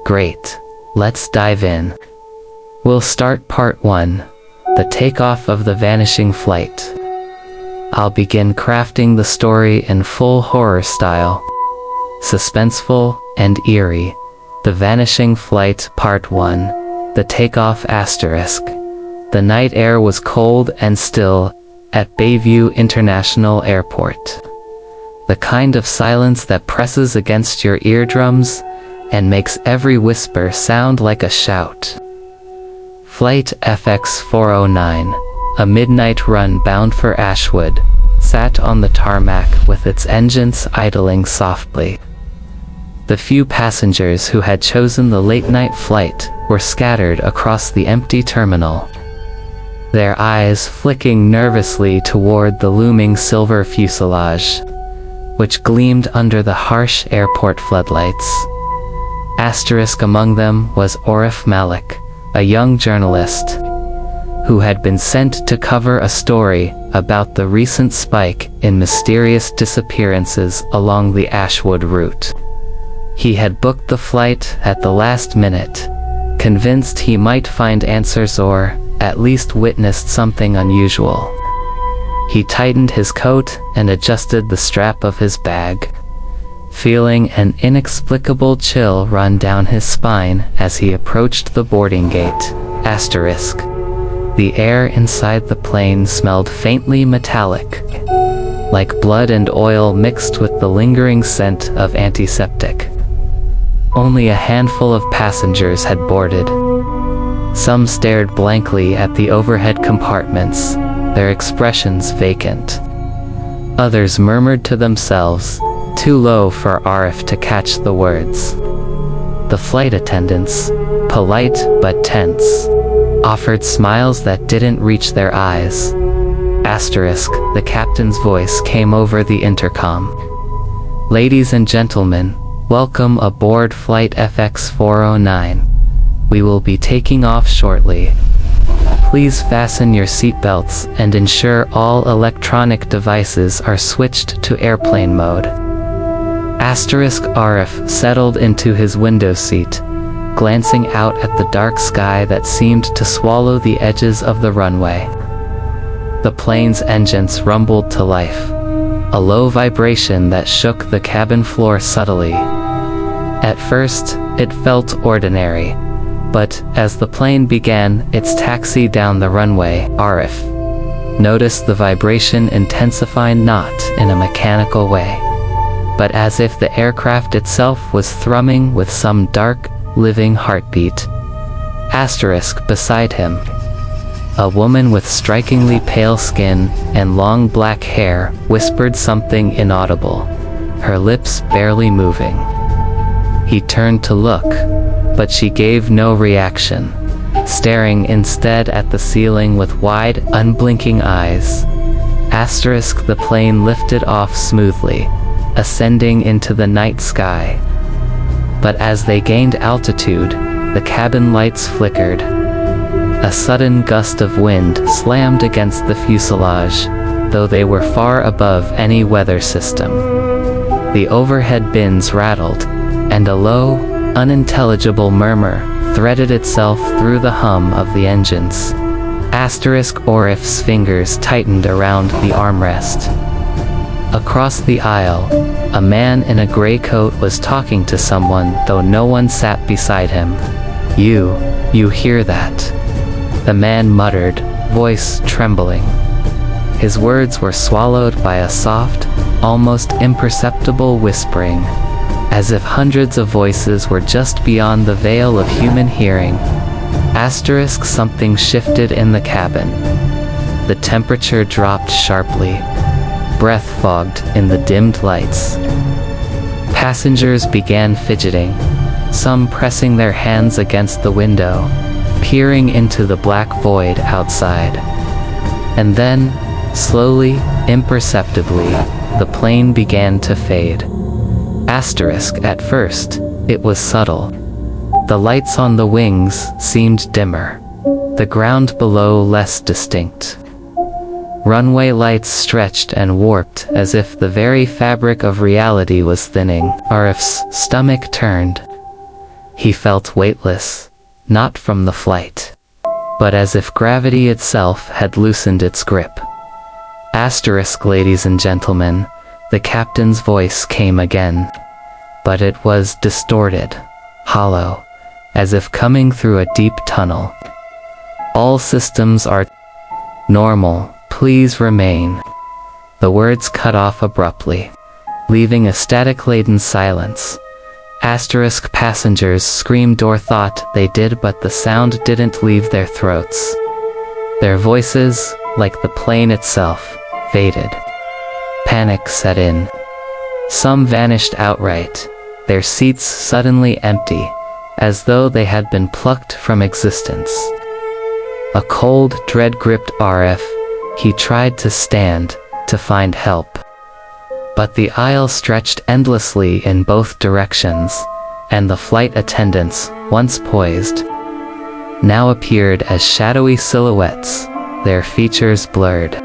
Great. Let's dive in. We'll start part 1, the takeoff of the vanishing flight. I'll begin crafting the story in full horror style. Suspenseful and eerie. The Vanishing Flight Part 1, the takeoff asterisk. The night air was cold and still at Bayview International Airport. The kind of silence that presses against your eardrums and makes every whisper sound like a shout. Flight FX409, a midnight run bound for Ashwood, sat on the tarmac with its engines idling softly. The few passengers who had chosen the late-night flight were scattered across the empty terminal, their eyes flicking nervously toward the looming silver fuselage, which gleamed under the harsh airport floodlights. Asterisk among them was Orif Malik, a young journalist who had been sent to cover a story about the recent spike in mysterious disappearances along the Ashwood route. He had booked the flight at the last minute, convinced he might find answers or, at least, witnessed something unusual. He tightened his coat and adjusted the strap of his bag, feeling an inexplicable chill run down his spine as he approached the boarding gate. Asterisk. The air inside the plane smelled faintly metallic, like blood and oil mixed with the lingering scent of antiseptic. Only a handful of passengers had boarded. Some stared blankly at the overhead compartments, their expressions vacant. Others murmured to themselves, too low for Arif to catch the words. The flight attendants, polite but tense, offered smiles that didn't reach their eyes. Asterisk, the captain's voice came over the intercom. Ladies and gentlemen, welcome aboard Flight FX409. We will be taking off shortly. Please fasten your seatbelts and ensure all electronic devices are switched to airplane mode. Asterisk Arif settled into his window seat, glancing out at the dark sky that seemed to swallow the edges of the runway. The plane's engines rumbled to life, a low vibration that shook the cabin floor subtly. At first, it felt ordinary, but as the plane began its taxi down the runway, Arif noticed the vibration intensify not in a mechanical way, but as if the aircraft itself was thrumming with some dark, living heartbeat. Asterisk beside him, a woman with strikingly pale skin and long black hair whispered something inaudible, her lips barely moving. He turned to look, but she gave no reaction, staring instead at the ceiling with wide, unblinking eyes. Asterisk the plane lifted off smoothly, ascending into the night sky. But as they gained altitude, the cabin lights flickered. A sudden gust of wind slammed against the fuselage, though they were far above any weather system. The overhead bins rattled, and a low, unintelligible murmur threaded itself through the hum of the engines. Asterisk Orif's fingers tightened around the armrest. Across the aisle, a man in a gray coat was talking to someone, though no one sat beside him. You hear that?" the man muttered, voice trembling. His words were swallowed by a soft, almost imperceptible whispering, as if hundreds of voices were just beyond the veil of human hearing. Asterisk something shifted in the cabin. The temperature dropped sharply, breath fogged in the dimmed lights. Passengers began fidgeting, some pressing their hands against the window, peering into the black void outside. And then, slowly, imperceptibly, the plane began to fade. Asterisk at first, it was subtle. The lights on the wings seemed dimmer, the ground below less distinct. Runway lights stretched and warped as if the very fabric of reality was thinning. Arif's stomach turned. He felt weightless, not from the flight, but as if gravity itself had loosened its grip. Asterisk, ladies and gentlemen, the captain's voice came again, but it was distorted, hollow, as if coming through a deep tunnel. All systems are normal, please remain. The words cut off abruptly, leaving a static-laden silence. Asterisk, passengers screamed or thought they did, but the sound didn't leave their throats. Their voices, like the plane itself, faded. Panic set in. Some vanished outright, their seats suddenly empty, as though they had been plucked from existence. A cold dread gripped RF. He tried to stand, to find help. But the aisle stretched endlessly in both directions, and the flight attendants, once poised, now appeared as shadowy silhouettes, their features blurred,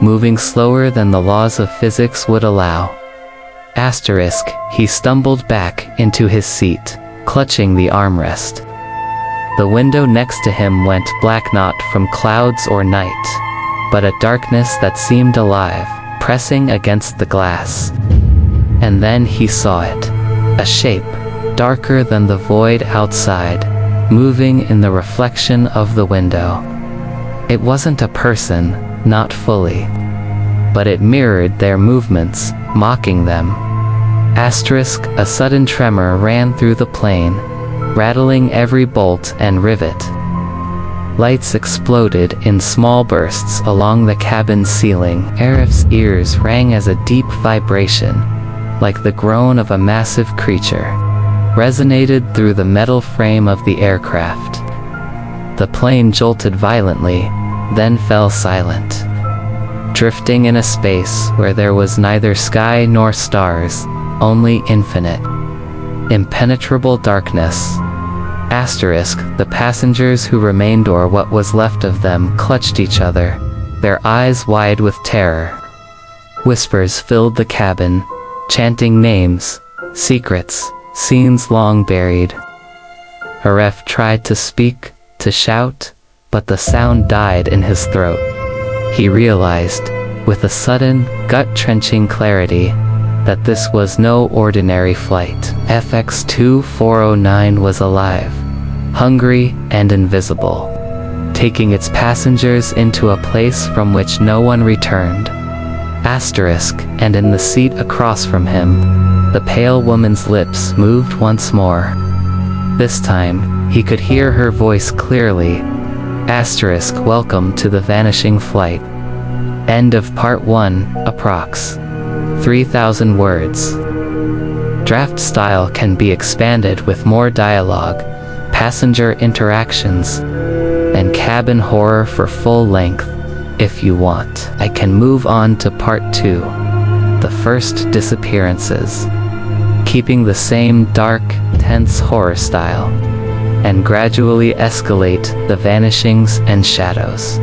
moving slower than the laws of physics would allow. Asterisk, he stumbled back into his seat, clutching the armrest. The window next to him went black, not from clouds or night, but a darkness that seemed alive, pressing against the glass. And then he saw it, a shape, darker than the void outside, moving in the reflection of the window. It wasn't a person, not fully, but it mirrored their movements, mocking them. Asterisk, a sudden tremor ran through the plane, rattling every bolt and rivet. Lights exploded in small bursts along the cabin ceiling. Arif's ears rang as a deep vibration, like the groan of a massive creature, resonated through the metal frame of the aircraft. The plane jolted violently, then fell silent, drifting in a space where there was neither sky nor stars, only infinite, impenetrable darkness. Asterisk, the passengers who remained, or what was left of them, clutched each other, their eyes wide with terror. Whispers filled the cabin, chanting names, secrets, scenes long buried. Aref tried to speak, to shout, but the sound died in his throat. He realized, with a sudden, gut-wrenching clarity, that this was no ordinary flight. FX-2409 was alive, hungry and invisible, taking its passengers into a place from which no one returned. Asterisk, and in the seat across from him, the pale woman's lips moved once more. This time, he could hear her voice clearly. Asterisk, welcome to the Vanishing flight. End of part 1, approx. 3,000 words. Draft style can be expanded with more dialogue, passenger interactions, and cabin horror for full length, if you want. I can move on to part 2, the first disappearances, keeping the same dark, tense horror style, and gradually escalate the vanishings and shadows.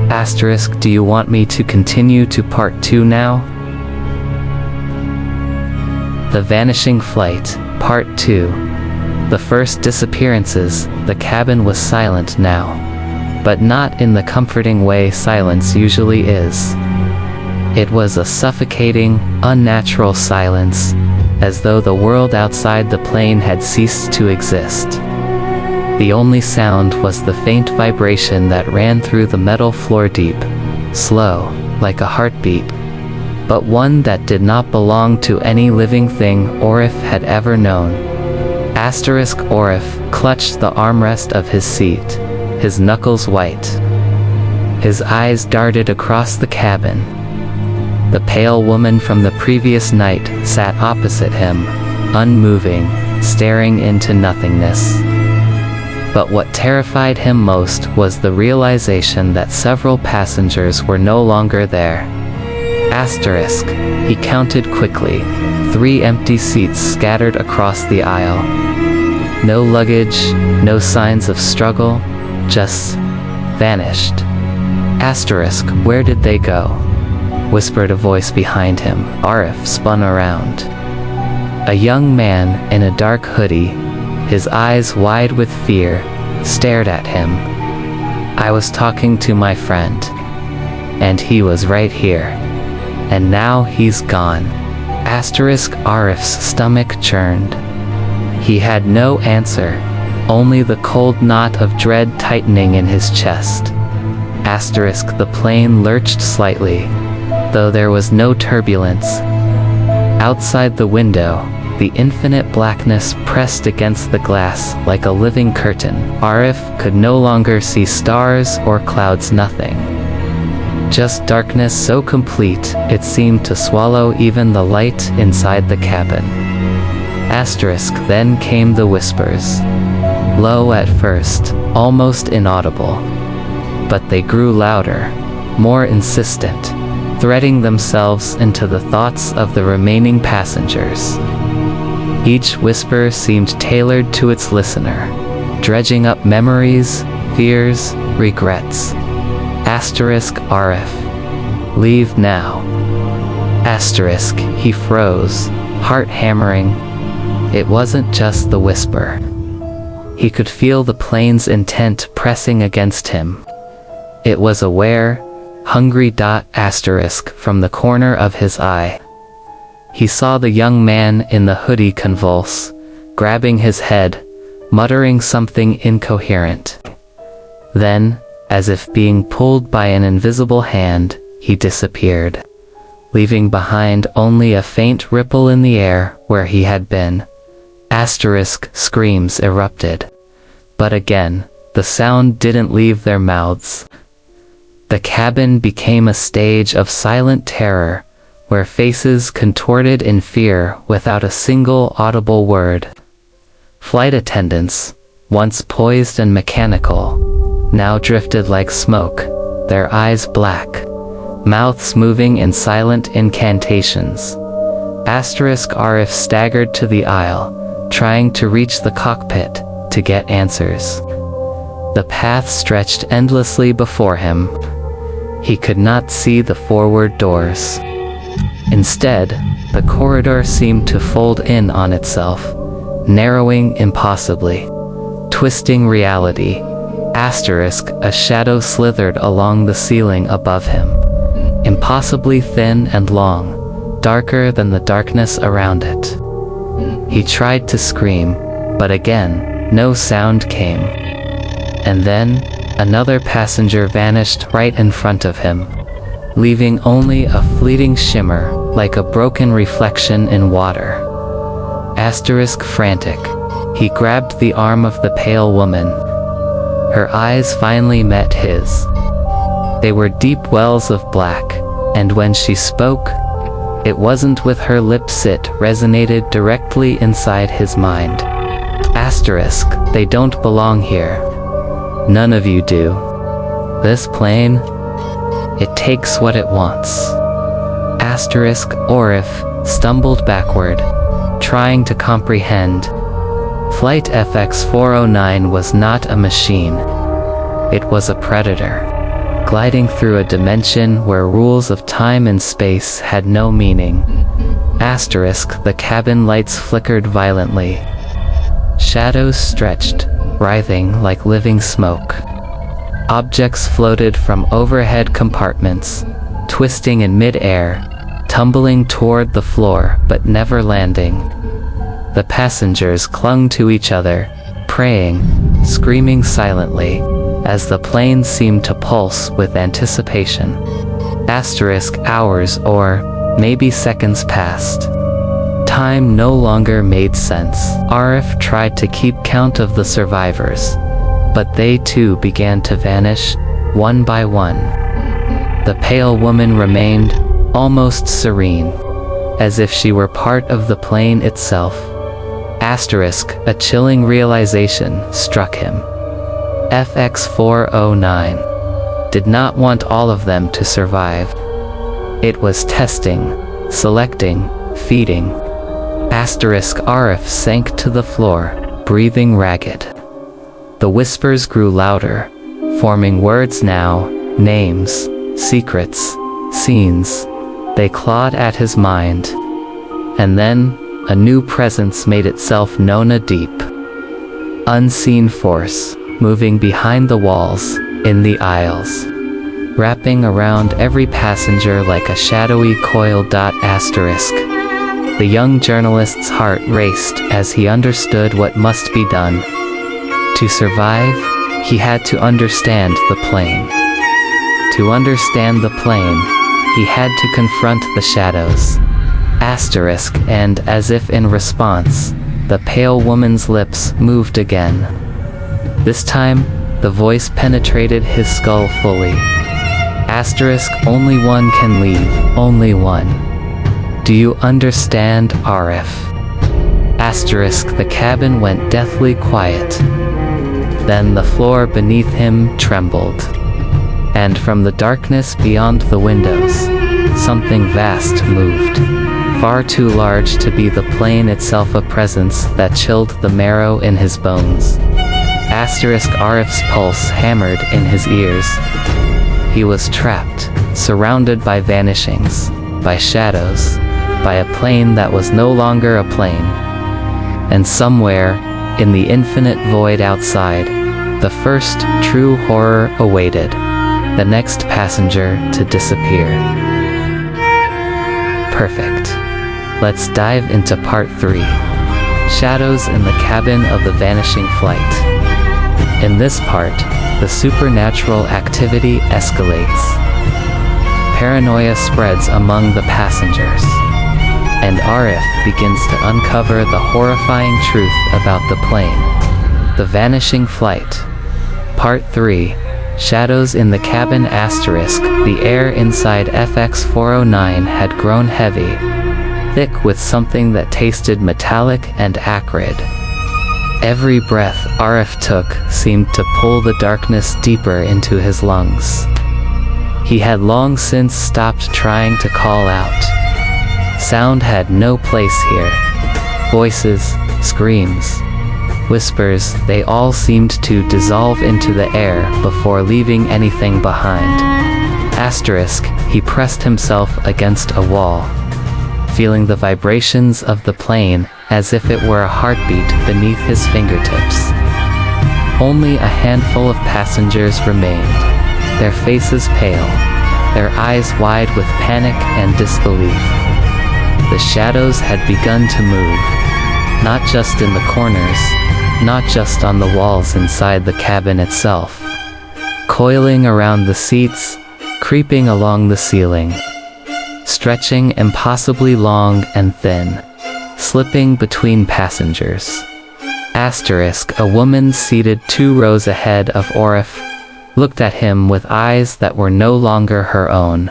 Asterisk, do you want me to continue to part 2 now? The Vanishing Flight, Part 2. The first disappearances. The cabin was silent now, but not in the comforting way silence usually is. It was a suffocating, unnatural silence, as though the world outside the plane had ceased to exist. The only sound was the faint vibration that ran through the metal floor, deep, slow, like a heartbeat, but one that did not belong to any living thing Orif had ever known. Asterisk, Orif clutched the armrest of his seat, his knuckles white. His eyes darted across the cabin. The pale woman from the previous night sat opposite him, unmoving, staring into nothingness. But what terrified him most was the realization that several passengers were no longer there. Asterisk, he counted quickly, 3 empty seats scattered across the aisle. No luggage, no signs of struggle, just vanished. Asterisk, where did they go? Whispered a voice behind him. Arif spun around. A young man in a dark hoodie, his eyes wide with fear, stared at him. I was talking to my friend, and he was right here. And now he's gone. Arif's stomach churned. He had no answer, only the cold knot of dread tightening in his chest. The plane lurched slightly, though there was no turbulence. Outside the window, the infinite blackness pressed against the glass like a living curtain. Arif could no longer see stars or clouds, nothing. Just darkness so complete, it seemed to swallow even the light inside the cabin. Then came the whispers. Low at first, almost inaudible. But they grew louder, more insistent, threading themselves into the thoughts of the remaining passengers. Each whisper seemed tailored to its listener, dredging up memories, fears, regrets. Arif, leave now. He froze, heart hammering. It wasn't just the whisper. He could feel the plane's intent pressing against him. It was aware, hungry. From the corner of his eye. He saw the young man in the hoodie convulse, grabbing his head, muttering something incoherent. Then, as if being pulled by an invisible hand, he disappeared, leaving behind only a faint ripple in the air where he had been. Screams erupted. But again, the sound didn't leave their mouths. The cabin became a stage of silent terror, where faces contorted in fear without a single audible word. Flight attendants, once poised and mechanical, now drifted like smoke, their eyes black, mouths moving in silent incantations. Arif staggered to the aisle, trying to reach the cockpit to get answers. The path stretched endlessly before him. He could not see the forward doors. Instead, the corridor seemed to fold in on itself, narrowing impossibly, twisting reality. A shadow slithered along the ceiling above him, impossibly thin and long, darker than the darkness around it. He tried to scream, but again, no sound came. And then, another passenger vanished right in front of him, leaving only a fleeting shimmer, like a broken reflection in water. Frantic. He grabbed the arm of the pale woman. Her eyes finally met his. They were deep wells of black, and when she spoke, it wasn't with her lips, it resonated directly inside his mind. They don't belong here. None of you do. This plane, it takes what it wants. Arif stumbled backward, trying to comprehend. Flight FX409 was not a machine. It was a predator, gliding through a dimension where rules of time and space had no meaning. The cabin lights flickered violently. Shadows stretched, writhing like living smoke. Objects floated from overhead compartments, twisting in mid-air, tumbling toward the floor but never landing. The passengers clung to each other, praying, screaming silently, as the plane seemed to pulse with anticipation. Hours or maybe seconds passed. Time no longer made sense. Arif tried to keep count of the survivors, but they too began to vanish, one by one. The pale woman remained, almost serene, as if she were part of the plane itself. A chilling realization struck him. FX409 did not want all of them to survive. It was testing, selecting, feeding. Arif sank to the floor, breathing ragged. The whispers grew louder, forming words now, names, secrets, scenes. They clawed at his mind. And then, a new presence made itself known deep. unseen force, moving behind the walls, in the aisles, wrapping around every passenger like a shadowy coil. Asterisk. The young journalist's heart raced as he understood what must be done. To survive, he had to understand the plane. To understand the plane, he had to confront the shadows. Asterisk. And as if in response, the pale woman's lips moved again. This time, the voice penetrated his skull fully. Asterisk. Only one can leave, only one. Do you understand, Arif? Asterisk. The cabin went deathly quiet. Then the floor beneath him trembled. And from the darkness beyond the windows, something vast moved. Far too large to be the plane itself, a presence that chilled the marrow in his bones. Asterisk. Arif's pulse hammered in his ears. He was trapped, surrounded by vanishings, by shadows, by a plane that was no longer a plane. And somewhere, in the infinite void outside, the first true horror awaited, the next passenger to disappear. Perfect. Let's dive into part 3. Shadows in the cabin of the vanishing flight. In this part, the supernatural activity escalates. Paranoia spreads among the passengers, and Arif begins to uncover the horrifying truth about the plane. The Vanishing Flight. Part 3. Shadows in the cabin. Asterisk. The air inside FX409 had grown heavy, thick with something that tasted metallic and acrid. Every breath Arif took seemed to pull the darkness deeper into his lungs. He had long since stopped trying to call out. Sound had no place here. Voices, screams, whispers, they all seemed to dissolve into the air before leaving anything behind. Asterisk. He pressed himself against a wall, feeling the vibrations of the plane as if it were a heartbeat beneath his fingertips. Only a handful of passengers remained, their faces pale, their eyes wide with panic and disbelief. The shadows had begun to move, not just in the corners, not just on the walls inside the cabin itself. Coiling around the seats, creeping along the ceiling, stretching impossibly long and thin, slipping between passengers. Asterisk. A woman seated 2 rows ahead of Arif looked at him with eyes that were no longer her own.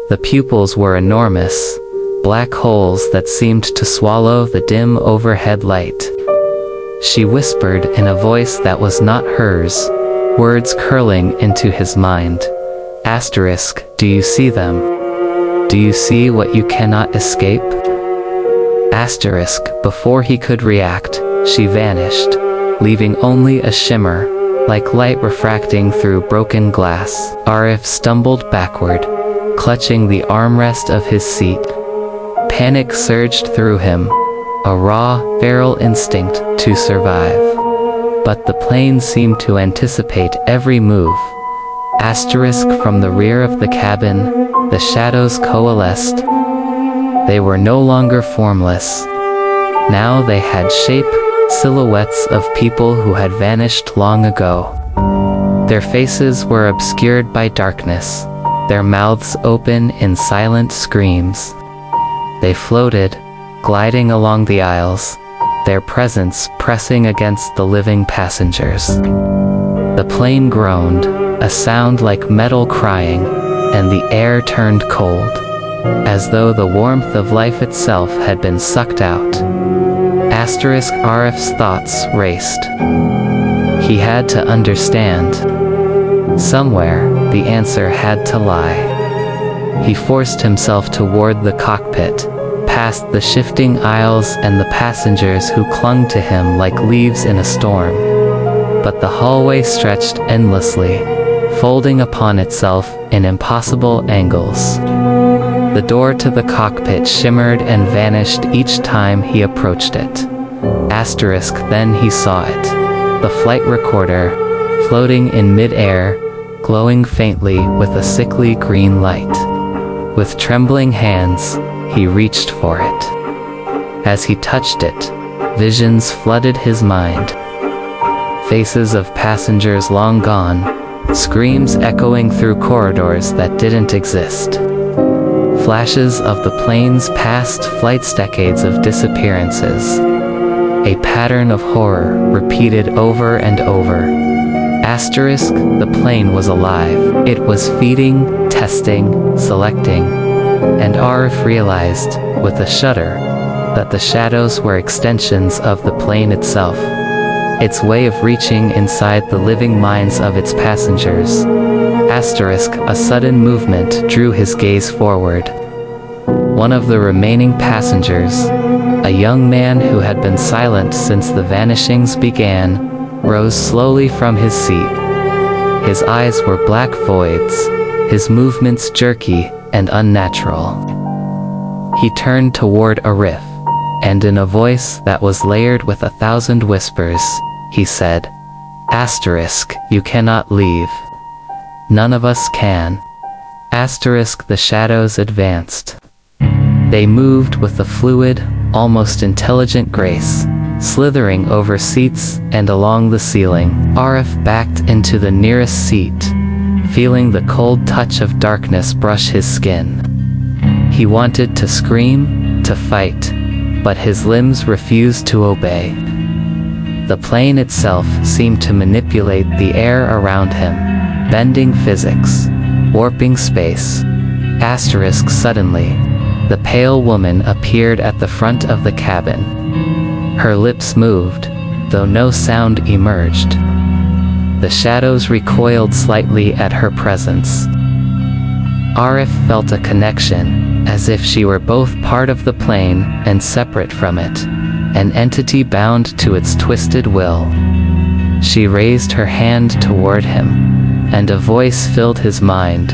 The pupils were enormous, black holes that seemed to swallow the dim overhead light. She whispered in a voice that was not hers, words curling into his mind. Asterisk. Do you see them? Do you see what you cannot escape? Asterisk. Before he could react, she vanished, leaving only a shimmer, like light refracting through broken glass. Arif stumbled backward, clutching the armrest of his seat. Panic surged through him, a raw, feral instinct to survive. But the plane seemed to anticipate every move. Asterisk. From the rear of the cabin, the shadows coalesced. They were no longer formless. Now they had shape, silhouettes of people who had vanished long ago. Their faces were obscured by darkness, their mouths open in silent screams. They floated, gliding along the aisles, their presence pressing against the living passengers. The plane groaned, a sound like metal crying, and the air turned cold, as though the warmth of life itself had been sucked out. Asterisk. Arif's thoughts raced. He had to understand. Somewhere, the answer had to lie. He forced himself toward the cockpit, past the shifting aisles and the passengers who clung to him like leaves in a storm. But the hallway stretched endlessly, folding upon itself in impossible angles. The door to the cockpit shimmered and vanished each time he approached it. Asterisk, then he saw it. The flight recorder, floating in mid-air, glowing faintly with a sickly green light. With trembling hands, he reached for it. As he touched it, visions flooded his mind. Faces of passengers long gone, screams echoing through corridors that didn't exist. Flashes of the plane's past flights, decades of disappearances. A pattern of horror repeated over and over. Asterisk, the plane was alive. It was feeding, testing, selecting. And Arif realized, with a shudder, that the shadows were extensions of the plane itself. Its way of reaching inside the living minds of its passengers. Asterisk, a sudden movement drew his gaze forward. One of the remaining passengers, a young man who had been silent since the vanishings began, rose slowly from his seat. His eyes were black voids, his movements jerky and unnatural. He turned toward Arif, and in a voice that was layered with 1,000 whispers, he said, Asterisk, you cannot leave. None of us can. Asterisk, the shadows advanced. They moved with a fluid, almost intelligent grace, slithering over seats and along the ceiling. Arif backed into the nearest seat, feeling the cold touch of darkness brush his skin. He wanted to scream, to fight, but his limbs refused to obey. The plane itself seemed to manipulate the air around him, bending physics, warping space. Asterisk, suddenly, the pale woman appeared at the front of the cabin. Her lips moved, though no sound emerged. The shadows recoiled slightly at her presence. Arif felt a connection, as if she were both part of the plane and separate from it, an entity bound to its twisted will. She raised her hand toward him, and a voice filled his mind.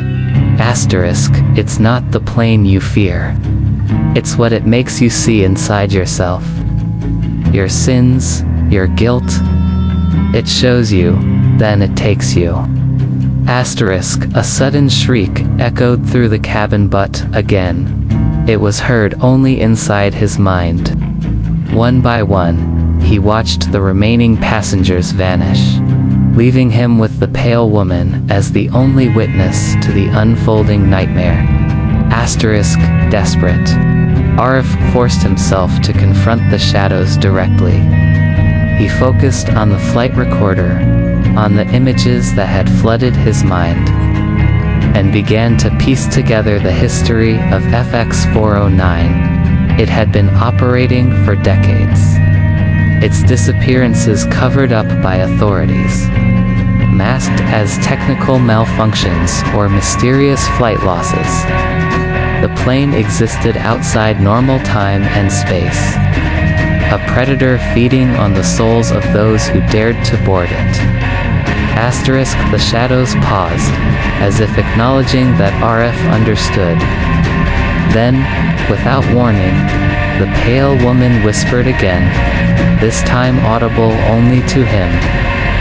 Asterisk, it's not the plane you fear. It's what it makes you see inside yourself. Your sins, your guilt. It shows you, then it takes you. Asterisk, a sudden shriek echoed through the cabin, but, again, it was heard only inside his mind. One by one, he watched the remaining passengers vanish, leaving him with the pale woman as the only witness to the unfolding nightmare. Asterisk, desperate. Arif forced himself to confront the shadows directly. He focused on the flight recorder, on the images that had flooded his mind, and began to piece together the history of FX409. It had been operating for decades. Its disappearances covered up by authorities, masked as technical malfunctions or mysterious flight losses. The plane existed outside normal time and space, a predator feeding on the souls of those who dared to board it. Asterisk, the shadows paused, as if acknowledging that Arif understood. Then, without warning, the pale woman whispered again, this time audible only to him.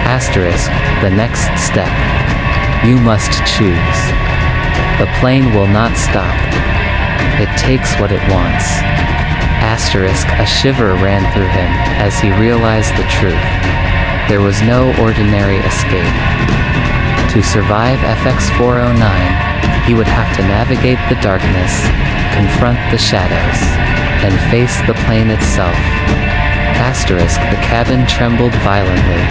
Asterisk, the next step. You must choose. The plane will not stop. It takes what it wants. Asterisk, a shiver ran through him as he realized the truth. There was no ordinary escape. To survive FX409, he would have to navigate the darkness, confront the shadows, and face the plane itself. Asterisk, the cabin trembled violently.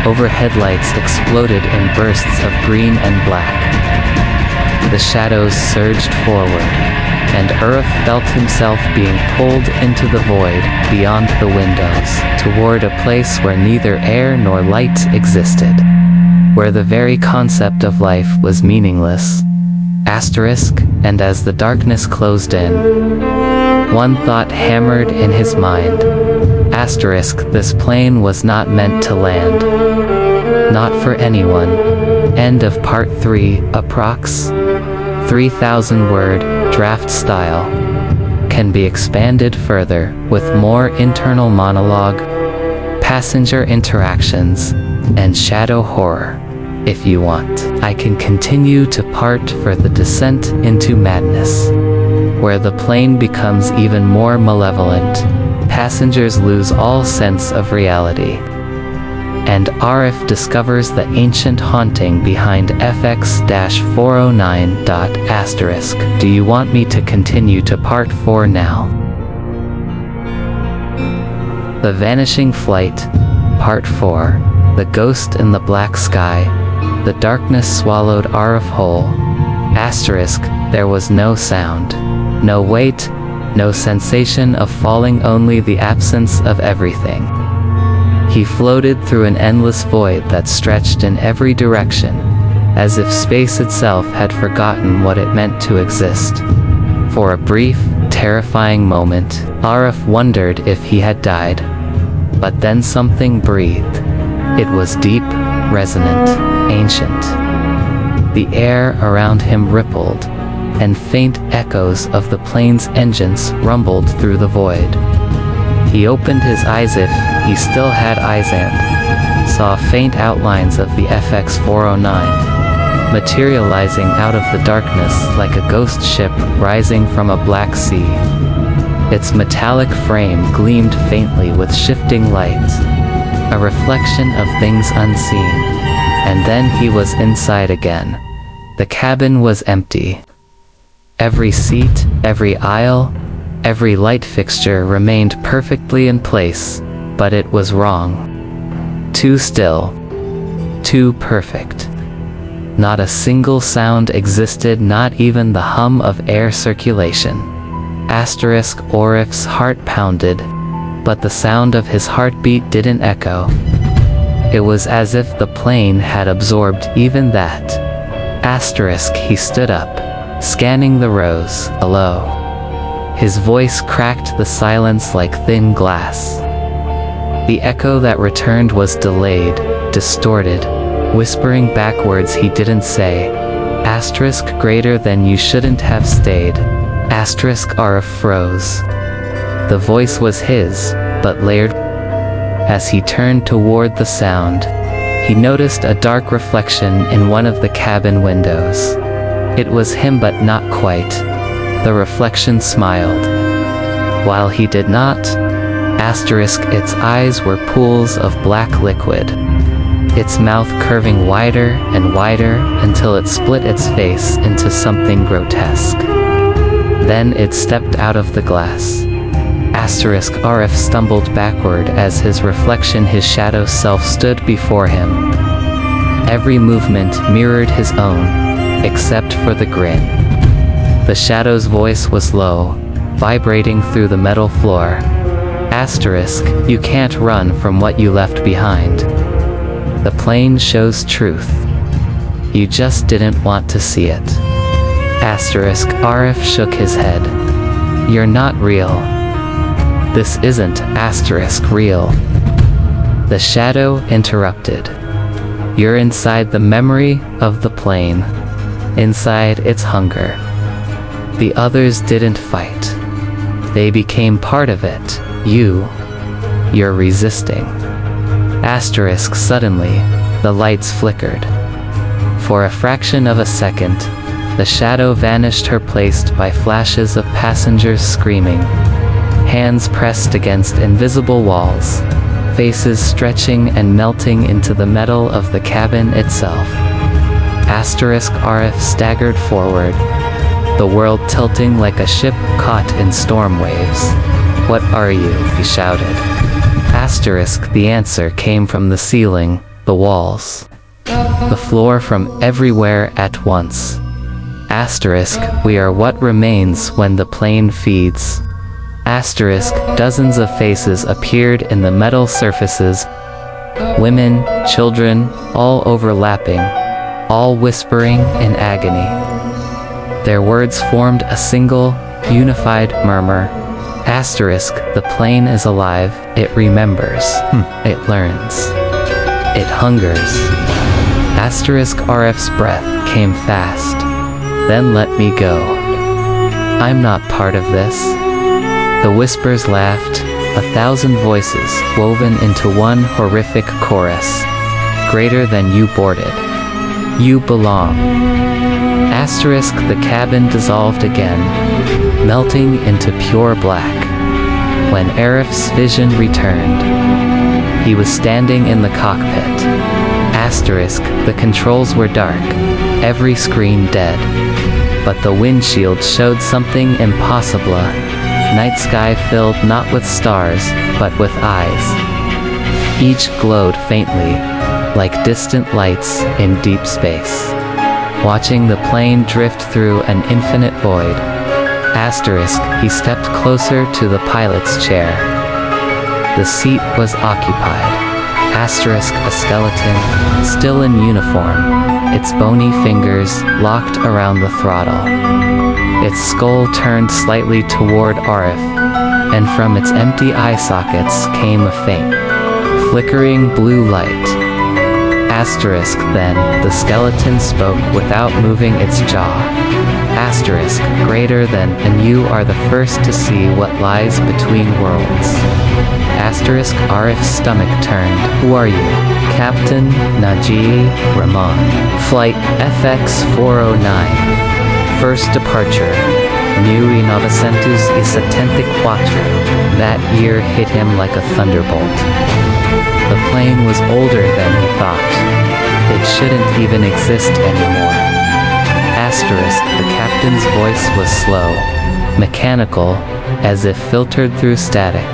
Overhead lights exploded in bursts of green and black. The shadows surged forward, and Arif felt himself being pulled into the void beyond the windows, toward a place where neither air nor light existed, where the very concept of life was meaningless. Asterisk, and as the darkness closed in, one thought hammered in his mind. Asterisk, this plane was not meant to land. Not for anyone. End of part 3, approx. 3,000 word, draft style. can be expanded further with more internal monologue, passenger interactions, and shadow horror. If you want, I can continue to part for the descent into madness, where the plane becomes even more malevolent, passengers lose all sense of reality, and Arif discovers the ancient haunting behind FX-409. Do you want me to continue to part 4 now? The Vanishing Flight, Part 4. The ghost in the black sky. The darkness swallowed Arif whole. Asterisk, there was no sound, no weight, no sensation of falling, only the absence of everything. He floated through an endless void that stretched in every direction, as if space itself had forgotten what it meant to exist. For a brief, terrifying moment, Arif wondered if he had died. But then something breathed. It was deep, resonant, ancient. The air around him rippled, and faint echoes of the plane's engines rumbled through the void. He opened his eyes, if he still had eyes, and saw faint outlines of the FX-409, materializing out of the darkness like a ghost ship rising from a black sea. Its metallic frame gleamed faintly with shifting light, a reflection of things unseen. And then he was inside again. The cabin was empty. Every seat, every aisle, every light fixture remained perfectly in place, but it was wrong. Too still. Too perfect. Not a single sound existed, not even the hum of air circulation. Arif's heart pounded, but the sound of his heartbeat didn't echo. It was as if the plane had absorbed even that. He stood up, scanning the rows. Hello. His voice cracked the silence like thin glass. The echo that returned was delayed, distorted, whispering back words he didn't say. Greater than you shouldn't have stayed. Arif froze. The voice was his, but layered. As he turned toward the sound, he noticed a dark reflection in one of the cabin windows. It was him, but not quite. The reflection smiled. While he did not, its eyes were pools of black liquid, its mouth curving wider and wider until it split its face into something grotesque. Then it stepped out of the glass. Arif stumbled backward as his reflection, his shadow self, stood before him. Every movement mirrored his own, except for the grin. The shadow's voice was low, vibrating through the metal floor. You can't run from what you left behind. The plane shows truth. You just didn't want to see it. Arif shook his head. You're not real. This isn't real. The shadow interrupted. You're inside the memory of the plane, inside its hunger. The others didn't fight. They became part of it. You're resisting. Suddenly, the lights flickered. For a fraction of a second, the shadow vanished, replaced by flashes of passengers screaming, hands pressed against invisible walls, faces stretching and melting into the metal of the cabin itself. Arif staggered forward, the world tilting like a ship caught in storm waves. What are you? He shouted. The answer came from the ceiling, the walls, the floor, from everywhere at once. We are what remains when the plane feeds. Dozens of faces appeared in the metal surfaces. Women, children, all overlapping, all whispering in agony. Their words formed a single, unified murmur. The plane is alive, it remembers, it learns, it hungers. Arif's breath came fast. Then let me go. I'm not part of this. The whispers laughed, 1,000 voices woven into one horrific chorus. Greater than you boarded. You belong. Asterisk, the cabin dissolved again, melting into pure black. When Arif's vision returned, he was standing in the cockpit. Asterisk, the controls were dark, every screen dead. But the windshield showed something impossible. Night sky filled not with stars, but with eyes. Each glowed faintly, like distant lights in deep space. Watching the plane drift through an infinite void. Asterisk, he stepped closer to the pilot's chair. The seat was occupied. Asterisk, a skeleton, still in uniform, its bony fingers locked around the throttle. Its skull turned slightly toward Arif, and from its empty eye sockets came a faint, flickering blue light. Asterisk, then, the skeleton spoke without moving its jaw. Asterisk, greater than, and you are the first to see what lies between worlds. Asterisk, Arif's stomach turned. Who are you? Captain Naji Rahman. Flight FX-409. First departure. 1974. That year hit him like a thunderbolt. The plane was older than he thought. It shouldn't even exist anymore. Asterisk, the captain's voice was slow, mechanical, as if filtered through static.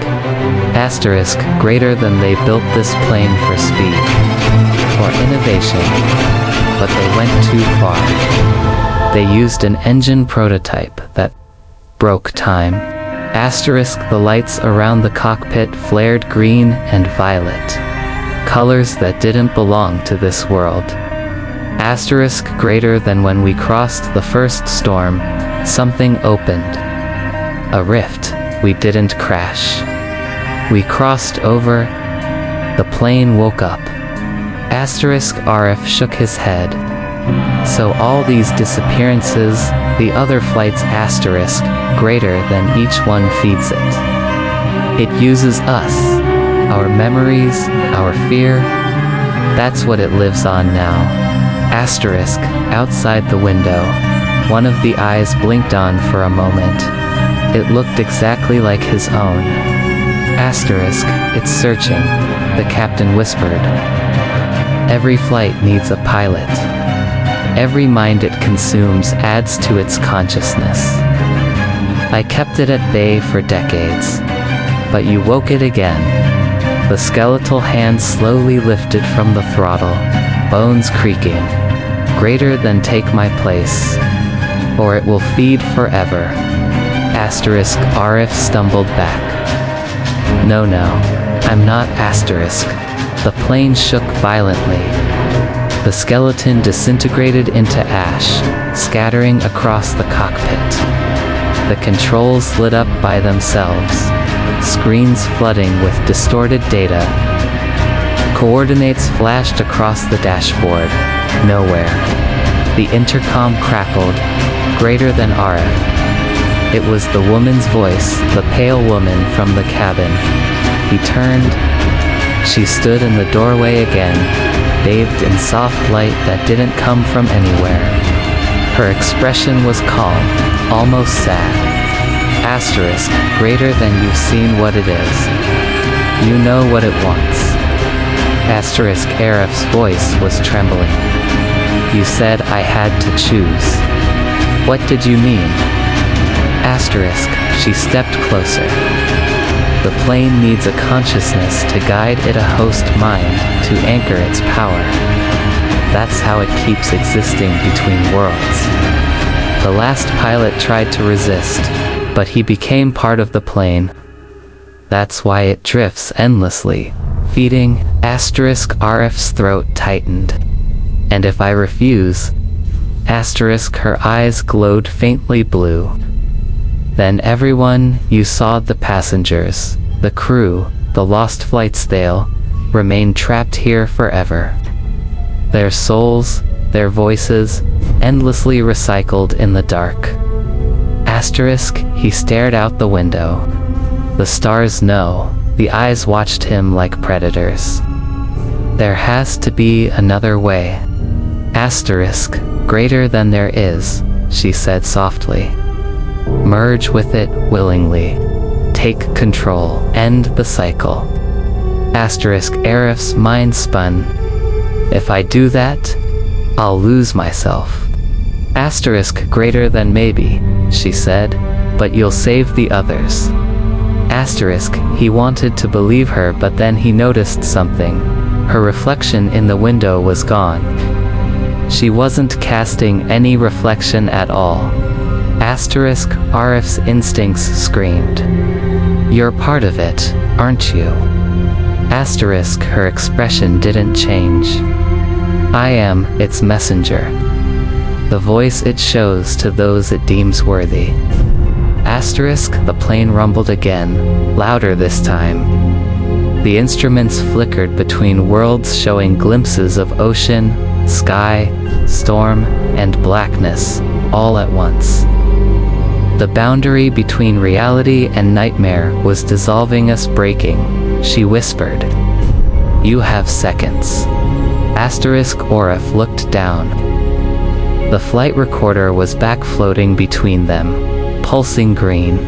Asterisk, greater than they built this plane for speed, for innovation, but they went too far. They used an engine prototype that broke time. Asterisk, the lights around the cockpit flared green and violet, colors that didn't belong to this world. Asterisk, greater than when we crossed the first storm, something opened. A rift. We didn't crash. We crossed over. The plane woke up. Asterisk, Arif shook his head. So all these disappearances, the other flights, asterisk, greater than each one feeds it. It uses us, our memories, our fear. That's what it lives on now. Asterisk, outside the window, one of the eyes blinked on for a moment. It looked exactly like his own. Asterisk, it's searching, the captain whispered. Every flight needs a pilot. Every mind it consumes adds to its consciousness. I kept it at bay for decades, but you woke it again. The skeletal hand slowly lifted from the throttle, bones creaking. Greater than take my place, or it will feed forever. Asterisk, Arif stumbled back. No, I'm not. Asterisk. The plane shook violently. The skeleton disintegrated into ash, scattering across the cockpit. The controls lit up by themselves, screens flooding with distorted data. Coordinates flashed across the dashboard. Nowhere. The intercom crackled, greater than Arif. It was the woman's voice, the pale woman from the cabin. He turned. She stood in the doorway again, bathed in soft light that didn't come from anywhere. Her expression was calm, almost sad. Asterisk, greater than you've seen what it is. You know what it wants. Asterisk, Arif's voice was trembling. You said I had to choose. What did you mean? Asterisk, she stepped closer. The plane needs a consciousness to guide it, a host mind to anchor its power. That's how it keeps existing between worlds. The last pilot tried to resist, but he became part of the plane. That's why it drifts endlessly, feeding. Asterisk, Arif's throat tightened. And if I refuse? Asterisk, her eyes glowed faintly blue. Then everyone, you saw the passengers, the crew, the lost flights, they'll remain trapped here forever. Their souls, their voices, endlessly recycled in the dark. Asterisk, he stared out the window. The stars know. The eyes watched him like predators. There has to be another way. Asterisk, greater than there is, she said softly. Merge with it willingly. Take control. End the cycle. Asterisk, Arif's mind spun. If I do that, I'll lose myself. Asterisk, greater than maybe, she said, but you'll save the others. Asterisk, he wanted to believe her, but then he noticed something. Her reflection in the window was gone. She wasn't casting any reflection at all. Asterisk, Arif's instincts screamed. You're part of it, aren't you? Asterisk, her expression didn't change. I am its messenger. The voice it shows to those it deems worthy. Asterisk, the plane rumbled again, louder this time. The instruments flickered between worlds, showing glimpses of ocean, sky, storm, and blackness, all at once. The boundary between reality and nightmare was dissolving us, breaking, she whispered. You have seconds. Asterisk, Orif looked down. The flight recorder was back, floating between them, pulsing green.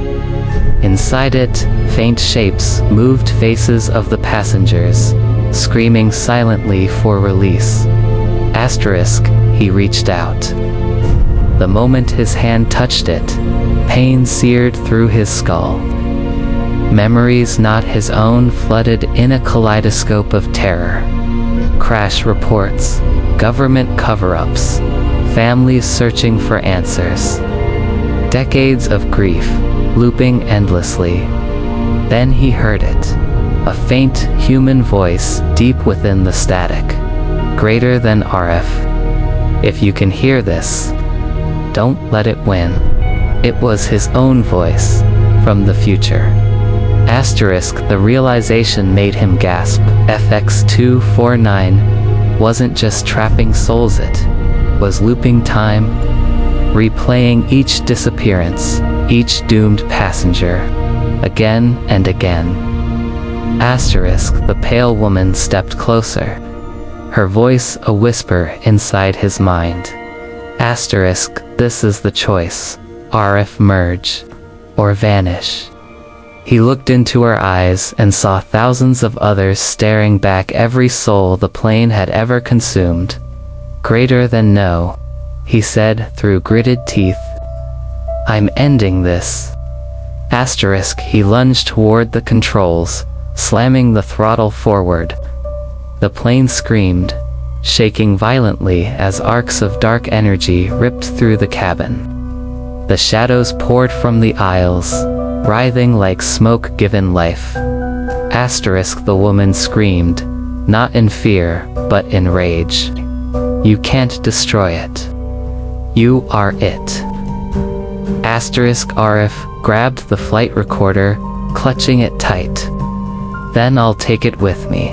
Inside it, faint shapes moved, faces of the passengers, screaming silently for release. Asterisk, he reached out. The moment his hand touched it, pain seared through his skull. Memories not his own flooded in a kaleidoscope of terror. Crash reports, government cover-ups, families searching for answers. Decades of grief, looping endlessly. Then he heard it. A faint, human voice deep within the static. Greater than Arif. If you can hear this, don't let it win. It was his own voice, from the future. Asterisk, the realization made him gasp. FX249 wasn't just trapping souls, it was looping time, replaying each disappearance, each doomed passenger, again and again. Asterisk, the pale woman stepped closer, her voice a whisper inside his mind. Asterisk, this is the choice. Arif, merge or vanish. He looked into her eyes and saw thousands of others staring back, every soul the plane had ever consumed. Greater than no, he said through gritted teeth. I'm ending this. Asterisk, he lunged toward the controls, slamming the throttle forward. The plane screamed, shaking violently as arcs of dark energy ripped through the cabin. The shadows poured from the aisles, writhing like smoke given life. Asterisk, the woman screamed, not in fear, but in rage. You can't destroy it. You are it. Asterisk, Arif grabbed the flight recorder, clutching it tight. Then I'll take it with me.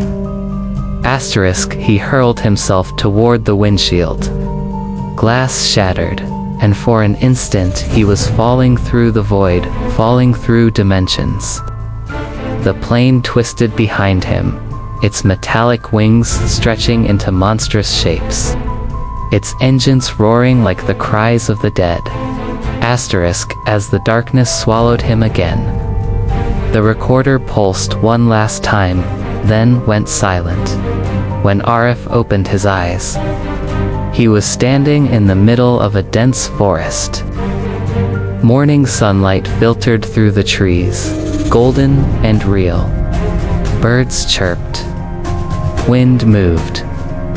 Asterisk, he hurled himself toward the windshield. Glass shattered, and for an instant he was falling through the void, falling through dimensions. The plane twisted behind him, its metallic wings stretching into monstrous shapes. Its engines roaring like the cries of the dead. Asterisk, as the darkness swallowed him again. The recorder pulsed one last time, then went silent. When Arif opened his eyes, he was standing in the middle of a dense forest. Morning sunlight filtered through the trees, golden and real. Birds chirped. Wind moved.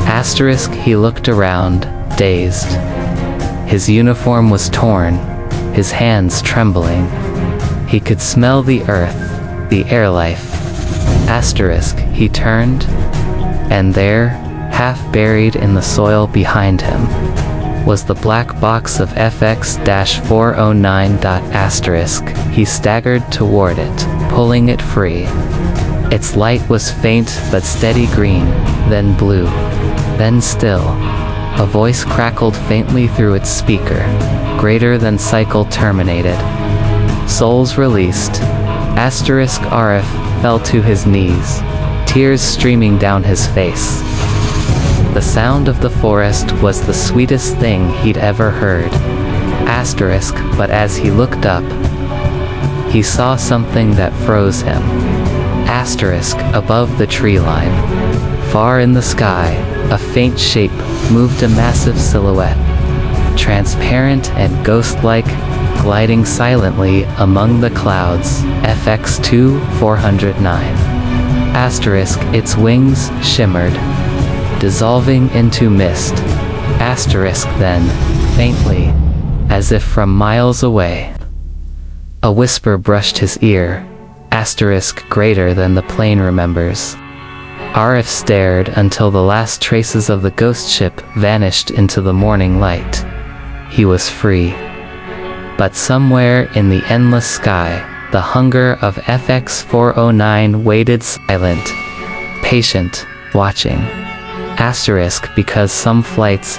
Asterisk, he looked around, dazed. His uniform was torn, his hands trembling. He could smell the earth, the air life. Asterisk, he turned, and there, half buried in the soil behind him, was the black box of FX-409. Asterisk, he staggered toward it, pulling it free. Its light was faint but steady green, then blue, then still. A voice crackled faintly through its speaker. Greater than cycle terminated. Souls released. Asterisk Arif fell to his knees, tears streaming down his face. The sound of the forest was the sweetest thing he'd ever heard. Asterisk, but as he looked up, he saw something that froze him. Asterisk, above the tree line, far in the sky, a faint shape moved, a massive silhouette, transparent and ghost-like, gliding silently among the clouds. FX2 409. Asterisk, its wings shimmered, dissolving into mist. Asterisk, then, faintly, as if from miles away, a whisper brushed his ear. Asterisk, greater than the plane remembers. Arif stared until the last traces of the ghost ship vanished into the morning light. He was free. But somewhere in the endless sky, the hunger of FX409 waited, silent, patient, watching. Asterisk, because some flights